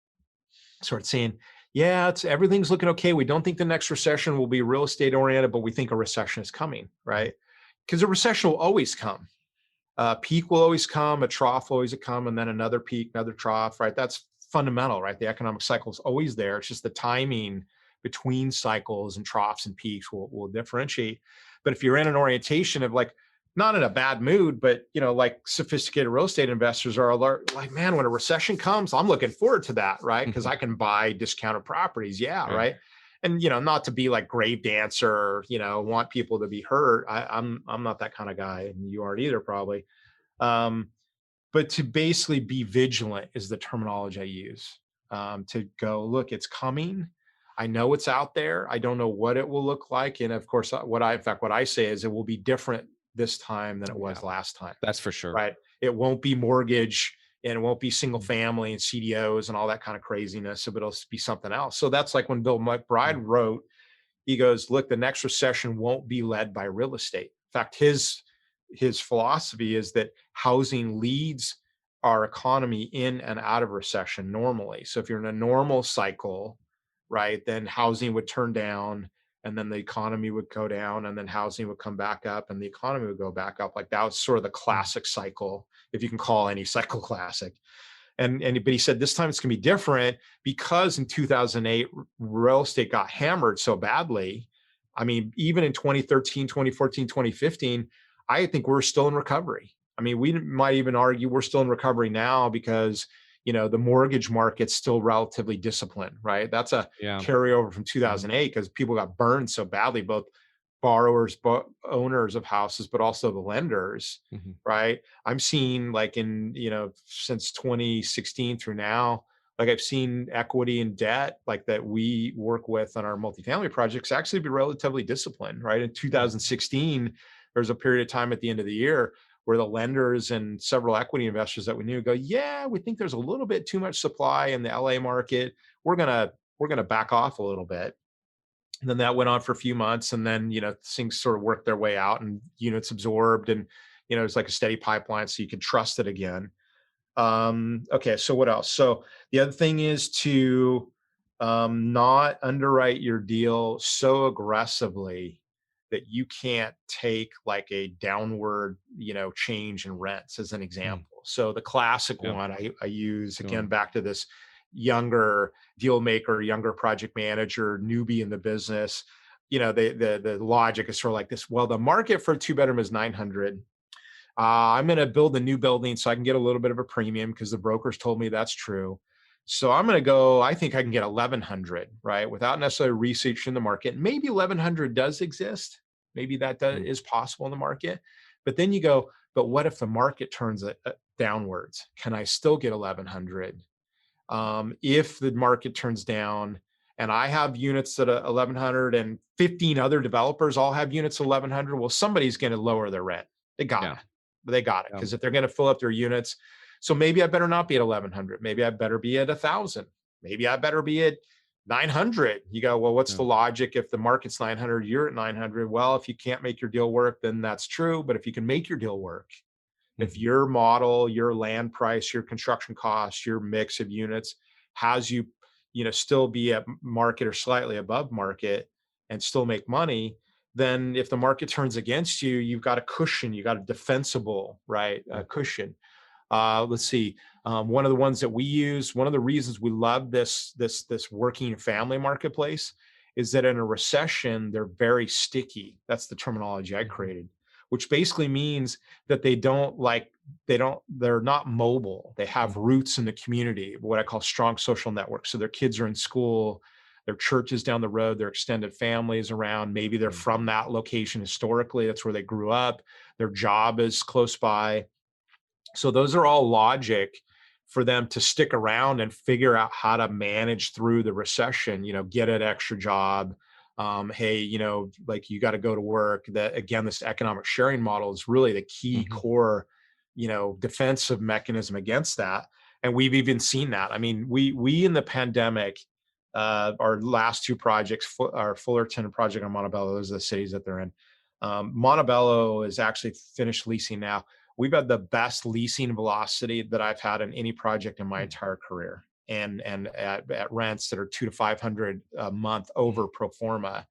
started saying, yeah, everything's looking okay. We don't think the next recession will be real estate oriented, but we think a recession is coming, right? Because a recession will always come. Peak will always come, a trough will always come, and then another peak, another trough, right? That's fundamental, right? The economic cycle is always there. It's just the timing between cycles and troughs and peaks will differentiate. But if you're in an orientation of like, not in a bad mood, but like sophisticated real estate investors are alert, like, man, when a recession comes, I'm looking forward to that, right? Because I can buy discounted properties. Yeah, right. And not to be like grave dancer, want people to be hurt. I'm not that kind of guy, and you aren't either, probably. But to basically be vigilant is the terminology I use. To go, look, it's coming. I know it's out there. I don't know what it will look like, and of course, what I say is it will be different this time than it was last time. That's for sure. Right? It won't be mortgage, and it won't be single family and CDOs and all that kind of craziness. So it'll be something else. So that's like when Bill McBride wrote, He goes, look, the next recession won't be led by real estate. In fact, his philosophy is that housing leads our economy in and out of recession normally. So if you're in a normal cycle, right, then housing would turn down, and then the economy would go down, and then housing would come back up and the economy would go back up. Like that was sort of the classic cycle, if you can call any cycle classic. But he said this time it's going to be different because in 2008 real estate got hammered so badly. I mean, even in 2013, 2014, 2015, I think we're still in recovery. I mean, we might even argue we're still in recovery now because, the mortgage market's still relatively disciplined, right? That's a Yeah. carryover from Mhm. 2008 because people got burned so badly, both borrowers, owners of houses, but also the lenders, Mhm. right? I'm seeing like since 2016 through now, like I've seen equity and debt like that we work with on our multifamily projects actually be relatively disciplined, right? In 2016, there was a period of time at the end of the year where the lenders and several equity investors that we knew go, yeah, we think there's a little bit too much supply in the LA market. We're gonna back off a little bit. And then that went on for a few months, and then things sort of worked their way out, and units absorbed, and it's like a steady pipeline, so you can trust it again. Okay, so what else? So the other thing is to not underwrite your deal so aggressively that you can't take like a downward, change in rents as an Mm. example. So the classic Yeah. one I use Go again on. back to this younger deal maker, younger project manager, newbie in the business. The logic is sort of like this. Well, the market for a two bedroom is 900. I'm going to build a new building so I can get a little bit of a premium because the brokers told me that's true. So I'm going to go, I think I can get 1100, right? Without necessarily researching the market. Maybe 1100 does exist. Maybe Mm. is possible in the market. But then you go, but what if the market turns downwards? Can I still get 1100? If the market turns down and I have units at 1100 and 15 other developers all have units at 1100, well, somebody's going to lower their rent. They got Yeah. it. They got it. Yeah. Because if they're going to fill up their units, so maybe I better not be at 1100. Maybe I better be at 1000. Maybe I better be at 900. You go, well, what's Yeah. the logic? If the market's 900, you're at 900. Well, if you can't make your deal work, then that's true. But if you can make your deal work, if Mhm. your model, your land price, your construction costs, your mix of units has you, still be at market or slightly above market and still make money, then if the market turns against you, you've got a cushion, you got a defensible, right? Yeah. Cushion. Let's see. One of the ones that we use, one of the reasons we love this working family marketplace is that in a recession, they're very sticky. That's the terminology I Mhm. created, which basically means that they're not mobile. They have Mhm. roots in the community, what I call strong social networks. So their kids are in school, their church is down the road, their extended families around. Maybe they're Mm. from that location historically. That's where they grew up. Their job is close by. So those are all logic for them to stick around and figure out how to manage through the recession, get an extra job. Hey, like you got to go to work. That again, this economic sharing model is really the key Mhm. core, defensive mechanism against that. And we've even seen that. I mean, we in the pandemic, our last two projects, our Fullerton project and Montebello, those are the cities that they're in. Montebello is actually finished leasing now. We've had the best leasing velocity that I've had in any project in my Mm. entire career, and at rents that are 200 to 500 a month over pro forma,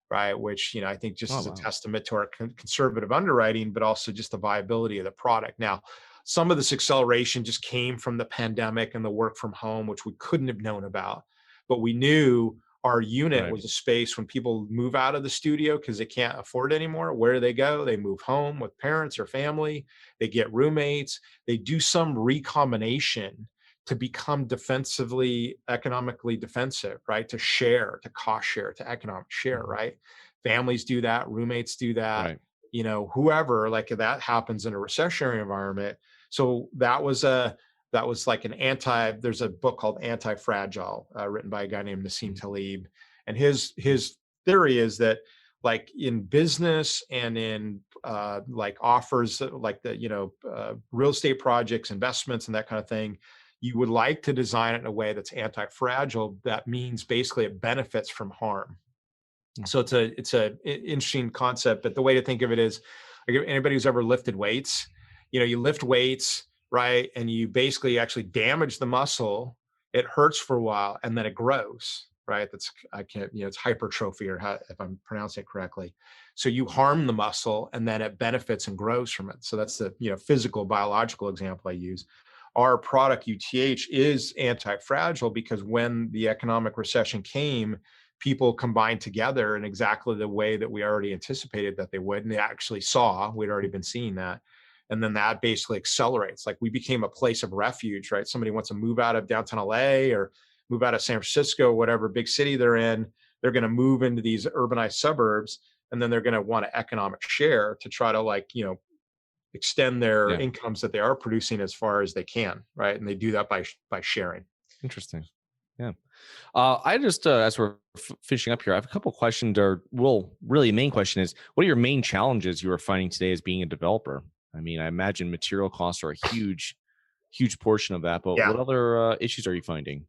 right? Which I think just Oh, is a wow. testament to our conservative underwriting, but also just the viability of the product. Now, some of this acceleration just came from the pandemic and the work from home, which we couldn't have known about, but we knew our unit Right. was a space when people move out of the studio because they can't afford it anymore. Where do they go? They move home with parents or family. They get roommates. They do some recombination to become defensively, economically defensive, right? To share, to cost share, to economic share, Mhm. right? Families do that, roommates do that, Right. whoever, like that happens in a recessionary environment. So that was like there's a book called Anti-Fragile, written by a guy named Nassim Mm. Taleb. And his theory is that like in business and in like offers like the, real estate projects, investments and that kind of thing, you would like to design it in a way that's anti-fragile. That means basically it benefits from harm. So it's a interesting concept, but the way to think of it is, like, anybody who's ever lifted weights, you lift weights, right? And you basically actually damage the muscle. It hurts for a while and then it grows, right? I can't, it's hypertrophy, or if I'm pronouncing it correctly. So you harm the muscle and then it benefits and grows from it. So that's the, physical, biological example I use. Our product UTH is anti-fragile because when the economic recession came, people combined together in exactly the way that we already anticipated that they would. And they actually we'd already been seeing that. And then that basically accelerates. Like, we became a place of refuge, right? Somebody wants to move out of downtown LA or move out of San Francisco, whatever big city they're in, they're going to move into these urbanized suburbs. And then they're going to want an economic share to try to extend their Yeah. incomes that they are producing as far as they can. Right. And they do that by sharing. Interesting. Yeah. I just, as we're finishing up here, I have a couple questions. Really, main question is, what are your main challenges you are finding today as being a developer? I mean, I imagine material costs are a huge portion of that, but Yeah. what other issues are you finding?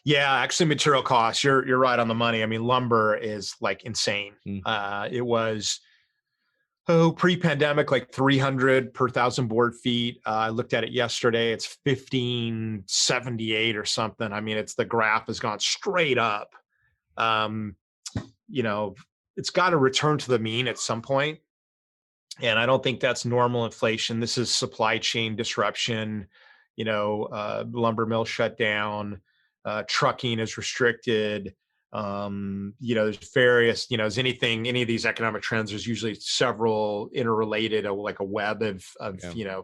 Yeah, actually, material costs. You're right on the money. I mean, lumber is like insane. It was pre-pandemic, like 300 per thousand board feet. I looked at it yesterday. It's 1578 or something. I mean, the graph has gone straight up. It's got to return to the mean at some point. And I don't think that's normal inflation. This is supply chain disruption. Lumber mill shut down. Trucking is restricted. There's various, as any of these economic trends, there's usually several interrelated, like a web of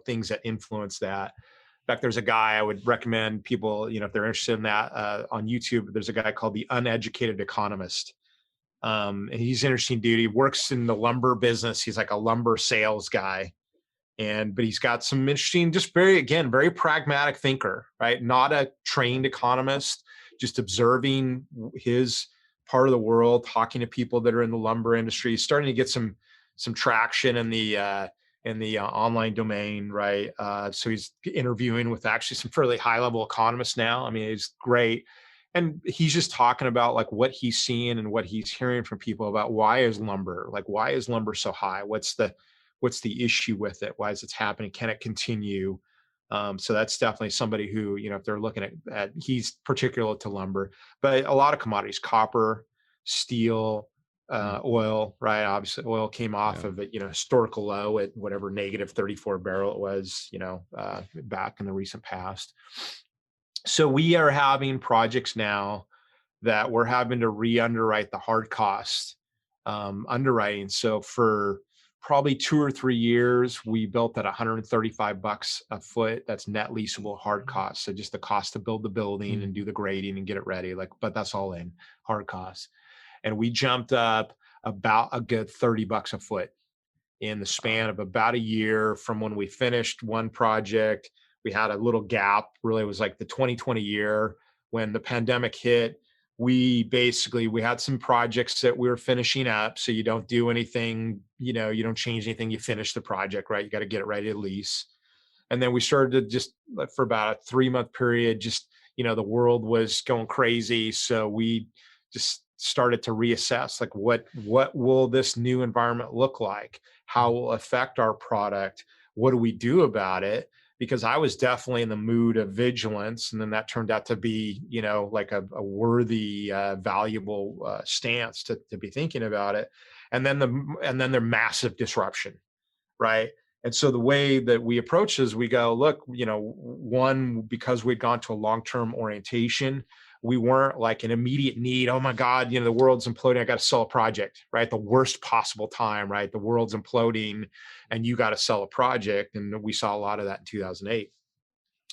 things that influence that. In fact, there's a guy I would recommend people, if they're interested in that, on YouTube. There's a guy called The Uneducated Economist. And he's an interesting dude. He works in the lumber business. He's like a lumber sales guy. But he's got some interesting, just very pragmatic thinker, right? Not a trained economist, just observing his part of the world, talking to people that are in the lumber industry. He's starting to get some traction in the online domain, right? So he's interviewing with actually some fairly high level economists now. I mean, it's great. And he's just talking about like what he's seeing and what he's hearing from people about why is lumber so high? What's the issue with it? Why is it happening? Can it continue? So that's definitely somebody who, if they're looking at he's particular to lumber, but a lot of commodities, copper, steel, oil, right? Obviously oil came off of a, historical low at whatever -34 barrel it was, back in the recent past. So we are having projects now that we're having to re-underwrite the hard cost underwriting. So for probably 2 or 3 years, we built at $135 a foot. That's net leasable hard cost. So just the cost to build the building and do the grading and get it ready. But that's all in hard costs. And we jumped up about a good $30 a foot in the span of about a year from when we finished one project. We had a little gap. Really, it was like the 2020 year when the pandemic hit. We had some projects that we were finishing up. So you don't do anything, you don't change anything. You finish the project, right? You got to get it ready to lease. And then we started to just, for about a 3-month period, just, the world was going crazy. So we just started to reassess, like, what will this new environment look like? How will it affect our product? What do we do about it? Because I was definitely in the mood of vigilance. And then that turned out to be, like a worthy, valuable stance to be thinking about it. And then the massive disruption, right? And so the way that we approach is we go, look, one, because we'd gone to a long-term orientation, we weren't like an immediate need. Oh my God, the world's imploding. I got to sell a project, right? The worst possible time, right? The world's imploding and you got to sell a project. And we saw a lot of that in 2008.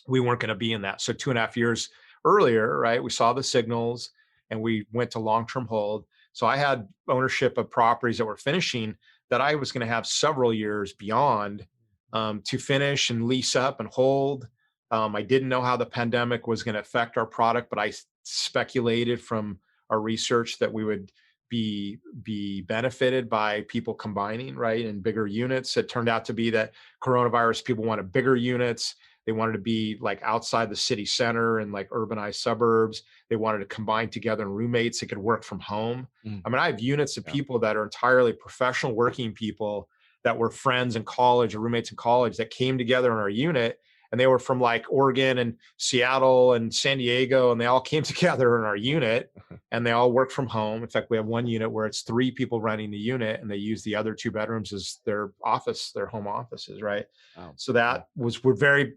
We weren't going to be in that. So 2.5 years earlier, right? We saw the signals and we went to long-term hold. So I had ownership of properties that were finishing that I was going to have several years beyond to finish and lease up and hold. I didn't know how the pandemic was going to affect our product, but I speculated from our research that we would be benefited by people combining, right, in bigger units. It turned out to be that coronavirus people wanted bigger units. They wanted to be like outside the city center and like urbanized suburbs. They wanted to combine together in roommates that could work from home. I mean, I have units of people that are entirely professional working people that were friends in college or roommates in college that came together in our unit, and they were from like Oregon and Seattle and San Diego, and they all came together in our unit, and they all work from home. In fact, we have one unit where it's 3 people running the unit, and they use the other 2 bedrooms as their office, their home offices, right? Wow. So that was, we're very,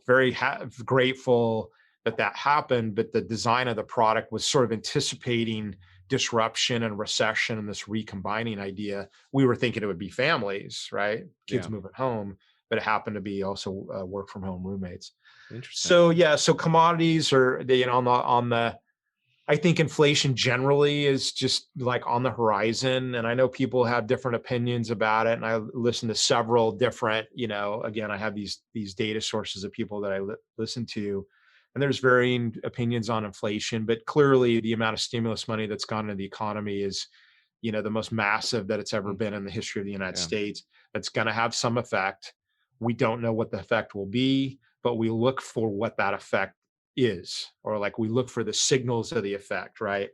very grateful that happened, but the design of the product was sort of anticipating disruption and recession and this recombining idea. We were thinking it would be families, right? Kids moving home, but it happened to be also work from home roommates. Interesting. So yeah, so commodities are on the I think inflation generally is just like on the horizon. And I know people have different opinions about it. And I listen to several different, again, I have these data sources of people that I listen to, and there's varying opinions on inflation, but clearly the amount of stimulus money that's gone into the economy is, the most massive that it's ever been in the history of the United States. That's going to have some effect. We don't know what the effect will be, but we look for what that effect is, or like we look for the signals of the effect, right?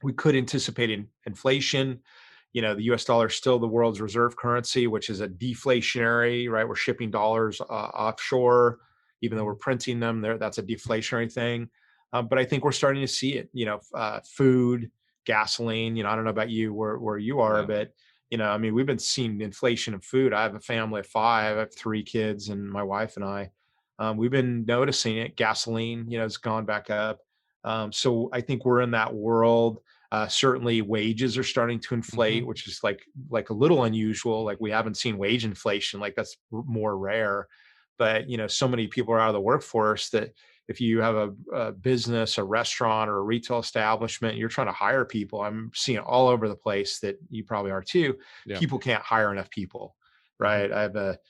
We could anticipate inflation. The US dollar is still the world's reserve currency, which is a deflationary, right? We're shipping dollars offshore, even though we're printing them there. That's a deflationary thing. But I think we're starting to see it, food, gasoline, I don't know about you, where you are, but I mean, we've been seeing inflation in food. I have a family of 5, I have 3 kids and my wife and I. We've been noticing it. Gasoline, has gone back up. So I think we're in that world. Certainly wages are starting to inflate, which is like a little unusual. Like we haven't seen wage inflation, like that's more rare. But, so many people are out of the workforce that if you have a business, a restaurant or a retail establishment, you're trying to hire people. I'm seeing it all over the place that you probably are too. People can't hire enough people, right? I have a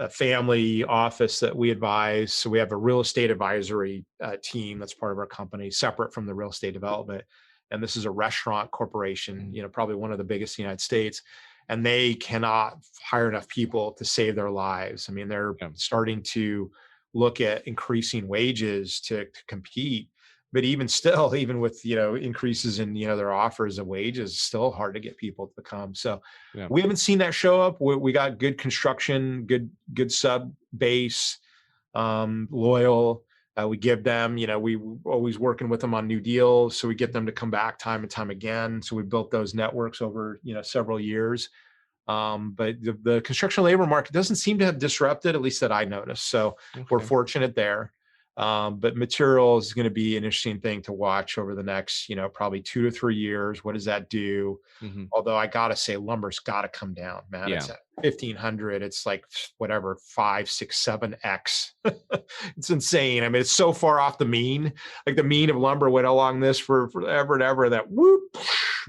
family office that we advise. So we have a real estate advisory team that's part of our company, separate from the real estate development. And this is a restaurant corporation, probably one of the biggest in the United States. And they cannot hire enough people to save their lives. I mean, they're starting to look at increasing wages to compete. But even still, even with, increases in, their offers of wages, it's still hard to get people to come. So we haven't seen that show up. We got good construction, good sub base, loyal. We give them, we always working with them on new deals. So we get them to come back time and time again. So we built those networks over, several years. But the construction labor market doesn't seem to have disrupted, at least that I noticed. So we're fortunate there. But material is going to be an interesting thing to watch over the next, probably 2 to 3 years. What does that do? Although I got to say, lumber's got to come down, man. It's at 1,500. It's like whatever, 5, 6, 7x. It's insane. I mean, it's so far off the mean. Like the mean of lumber went along this for forever and ever. That whoop,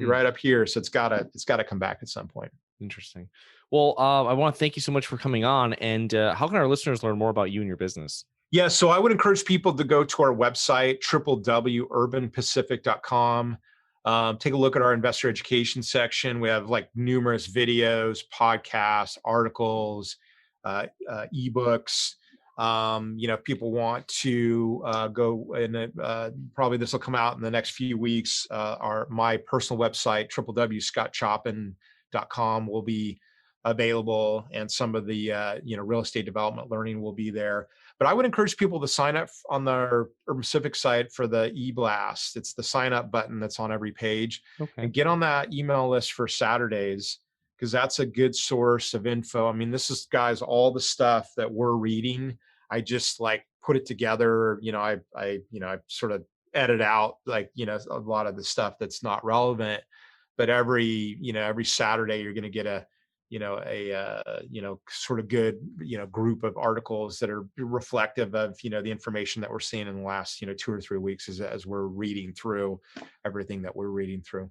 right up here. So it's got to come back at some point. Interesting. Well, I want to thank you so much for coming on. And how can our listeners learn more about you and your business? Yeah, so I would encourage people to go to our website, www.urbanpacific.com. Take a look at our investor education section. We have like numerous videos, podcasts, articles, ebooks. If people want to go and probably this will come out in the next few weeks. My personal website, www.scottchoppin.com, will be available, and some of the real estate development learning will be there. But I would encourage people to sign up on the Urban Pacific site for the e-blast. It's the sign up button that's on every page. And get on that email list for Saturdays, because that's a good source of info. I mean, this is, guys, all the stuff that we're reading. I just like put it together. I sort of edit out like, a lot of the stuff that's not relevant. But every Saturday you're going to get a sort of good, group of articles that are reflective of, the information that we're seeing in the last, 2 or 3 weeks as we're reading through everything that we're reading through.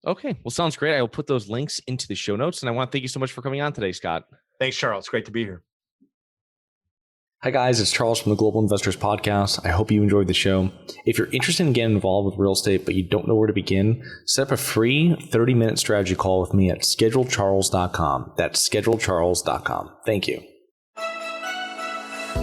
Okay. Well, sounds great. I will put those links into the show notes, and I want to thank you so much for coming on today, Scott. Thanks, Charles. Great to be here. Hi guys, it's Charles from the Global Investors Podcast. I hope you enjoyed the show. If you're interested in getting involved with real estate but you don't know where to begin, set up a free 30-minute strategy call with me at schedulecharles.com. That's schedulecharles.com. Thank you.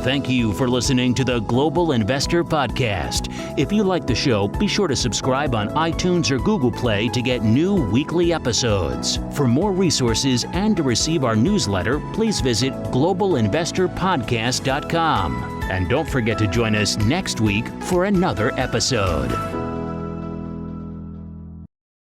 Thank you for listening to the Global Investor Podcast. If you like the show, be sure to subscribe on iTunes or Google Play to get new weekly episodes. For more resources and to receive our newsletter, please visit globalinvestorpodcast.com. And don't forget to join us next week for another episode.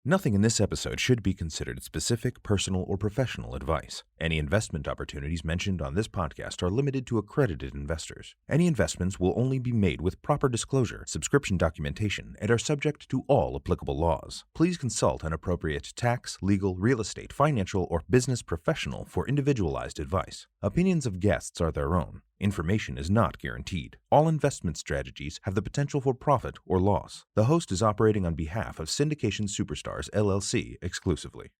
Nothing in this episode should be considered specific, personal, or professional advice. Any investment opportunities mentioned on this podcast are limited to accredited investors. Any investments will only be made with proper disclosure, subscription documentation, and are subject to all applicable laws. Please consult an appropriate tax, legal, real estate, financial, or business professional for individualized advice. Opinions of guests are their own. Information is not guaranteed. All investment strategies have the potential for profit or loss. The host is operating on behalf of Syndication Superstars LLC exclusively.